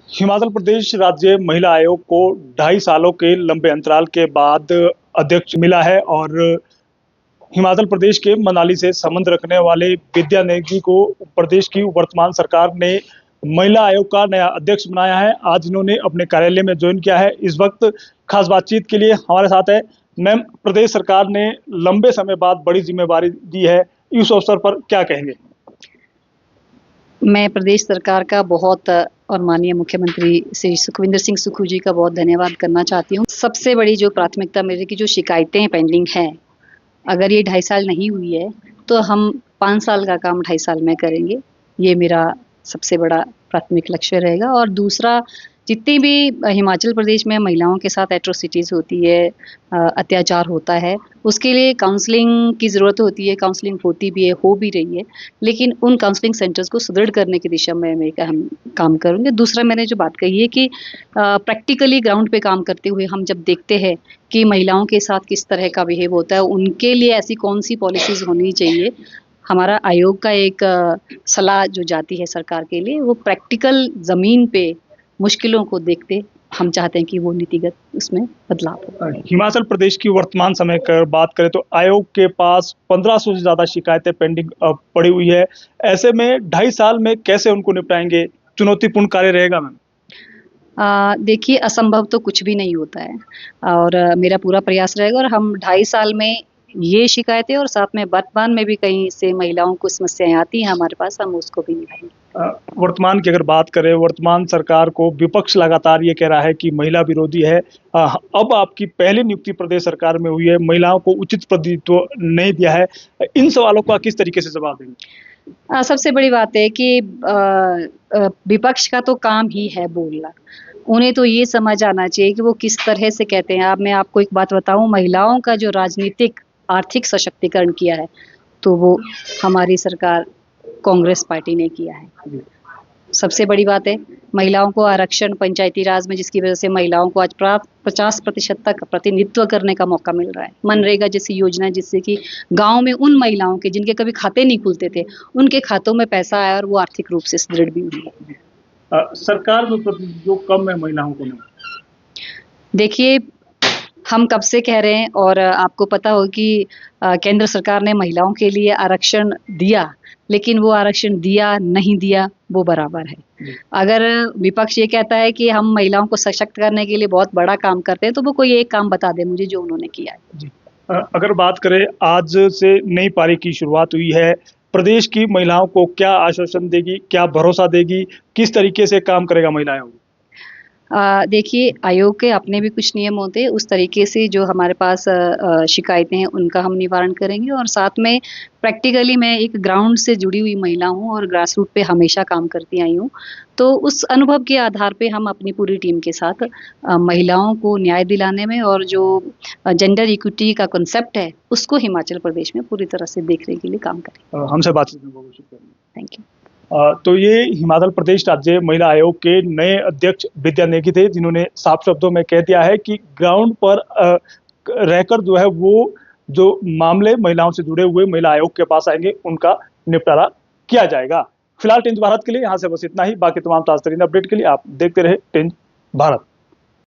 हिमाचल प्रदेश राज्य महिला आयोग को 2.5 सालों के लंबे अंतराल के बाद अध्यक्ष मिला है और हिमाचल प्रदेश के मनाली से संबंध रखने वाले विद्या नेगी को प्रदेश की वर्तमान सरकार ने महिला आयोग का नया अध्यक्ष बनाया है। आज इन्होंने अपने कार्यालय में ज्वाइन किया है। इस वक्त खास बातचीत के लिए हमारे साथ है मैम। प्रदेश सरकार ने लंबे समय बाद बड़ी जिम्मेवारी दी है, इस अवसर पर क्या कहेंगे? मैं प्रदेश सरकार का बहुत और माननीय मुख्यमंत्री श्री सुखविंदर सिंह सुक्खू जी का बहुत धन्यवाद करना चाहती हूँ। सबसे बड़ी जो प्राथमिकता मेरे की जो शिकायतें पेंडिंग हैं, अगर ये 2.5 साल नहीं हुई है तो हम 5 साल का काम 2.5 साल में करेंगे। ये मेरा सबसे बड़ा प्राथमिक लक्ष्य रहेगा। और दूसरा, जितनी भी हिमाचल प्रदेश में महिलाओं के साथ एट्रोसिटीज़ होती है, अत्याचार होता है, उसके लिए काउंसलिंग की ज़रूरत होती है। काउंसलिंग होती भी है, हो भी रही है, लेकिन उन काउंसलिंग सेंटर्स को सुदृढ़ करने की दिशा में मैं हम काम करूँगी। दूसरा, मैंने जो बात कही है कि प्रैक्टिकली ग्राउंड पे काम करते हुए हम जब देखते हैं कि महिलाओं के साथ किस तरह का बिहेव होता है, उनके लिए ऐसी कौन सी पॉलिसीज़ होनी चाहिए। हमारा आयोग का एक सलाह जो जाती है सरकार के लिए, वो प्रैक्टिकल ज़मीन पे मुश्किलों को देखते हम चाहते हैं कि वो नीतिगत उसमें बदलाव हो। हिमाचल प्रदेश की वर्तमान समय की बात करें तो आयोग के पास 1500 से ज़्यादा शिकायतें पेंडिंग पड़ी हुई है। ऐसे में 2.5 साल में कैसे उनको निपटाएंगे? चुनौतीपूर्ण कार्य रहेगा मैम? देखिए, असंभव तो कुछ भी नहीं होता है और मेरा पूरा प्रयास रहेगा और हम 2.5 साल में ये शिकायतें और साथ में वर्तमान में भी कहीं से महिलाओं को समस्याएं आती हैं हमारे पास, हम उसको भी निभाएंगे। वर्तमान की अगर बात करें, वर्तमान सरकार को विपक्ष लगातार ये कह रहा है कि महिला विरोधी है। अब आपकी पहली नियुक्ति प्रदेश सरकार में हुई है, महिलाओं को उचित प्रतिनिधित्व नहीं दिया है, इन सवालों का किस तरीके से जवाब देंगे? सबसे बड़ी बात है कि विपक्ष का तो काम ही है बोलना। उन्हें तो ये समझ आना चाहिए कि वो किस तरह से कहते हैं। अब मैं आपको एक बात बताऊं, महिलाओं का जो राजनीतिक आर्थिक सशक्तिकरण किया है तो वो हमारी सरकार कांग्रेस पार्टी ने किया है। सबसे बड़ी बात है, महिलाओं को आरक्षण पंचायती राज में, जिसकी वजह से महिलाओं को आज 50% तक प्रतिनिधित्व करने का मौका मिल रहा है। मनरेगा जैसी योजना, जिससे कि गांव में उन महिलाओं के जिनके कभी खाते नहीं खुलते थे, उनके खातों में पैसा आया और वो आर्थिक रूप से सुदृढ़ भी हुई है। सरकार में जो कम है महिलाओं को नहीं। देखिए, हम कब से कह रहे हैं और आपको पता हो कि केंद्र सरकार ने महिलाओं के लिए आरक्षण दिया, लेकिन वो आरक्षण दिया नहीं दिया वो बराबर है। अगर विपक्ष ये कहता है कि हम महिलाओं को सशक्त करने के लिए बहुत बड़ा काम करते हैं, तो वो कोई एक काम बता दे मुझे जो उन्होंने किया है। जी। अगर बात करें, आज से नई पारी की शुरुआत हुई है, प्रदेश की महिलाओं को क्या आश्वासन देगी, क्या भरोसा देगी, किस तरीके से काम करेगा महिला आयोग? देखिए, आयोग के अपने भी कुछ नियम होते हैं, उस तरीके से जो हमारे पास शिकायतें हैं उनका हम निवारण करेंगे और साथ में प्रैक्टिकली मैं एक ग्राउंड से जुड़ी हुई महिला हूँ और ग्रास रूट पे हमेशा काम करती आई हूँ। तो उस अनुभव के आधार पे हम अपनी पूरी टीम के साथ महिलाओं को न्याय दिलाने में और जो जेंडर इक्विटी का कॉन्सेप्ट है उसको हिमाचल प्रदेश में पूरी तरह से देखने के लिए काम करें। हमसे बातचीत में बहुत शुक्रिया। Thank you. तो ये हिमाचल प्रदेश राज्य महिला आयोग के नए अध्यक्ष विद्या नेगी थे, जिन्होंने साफ शब्दों में कह दिया है कि ग्राउंड पर रहकर जो है वो जो मामले महिलाओं से जुड़े हुए महिला आयोग के पास आएंगे, उनका निपटारा किया जाएगा। फिलहाल टेंज भारत के लिए यहाँ से बस इतना ही। बाकी तमाम ताज़ा तरीन अपडेट के लिए आप देखते रहे टेंज भारत।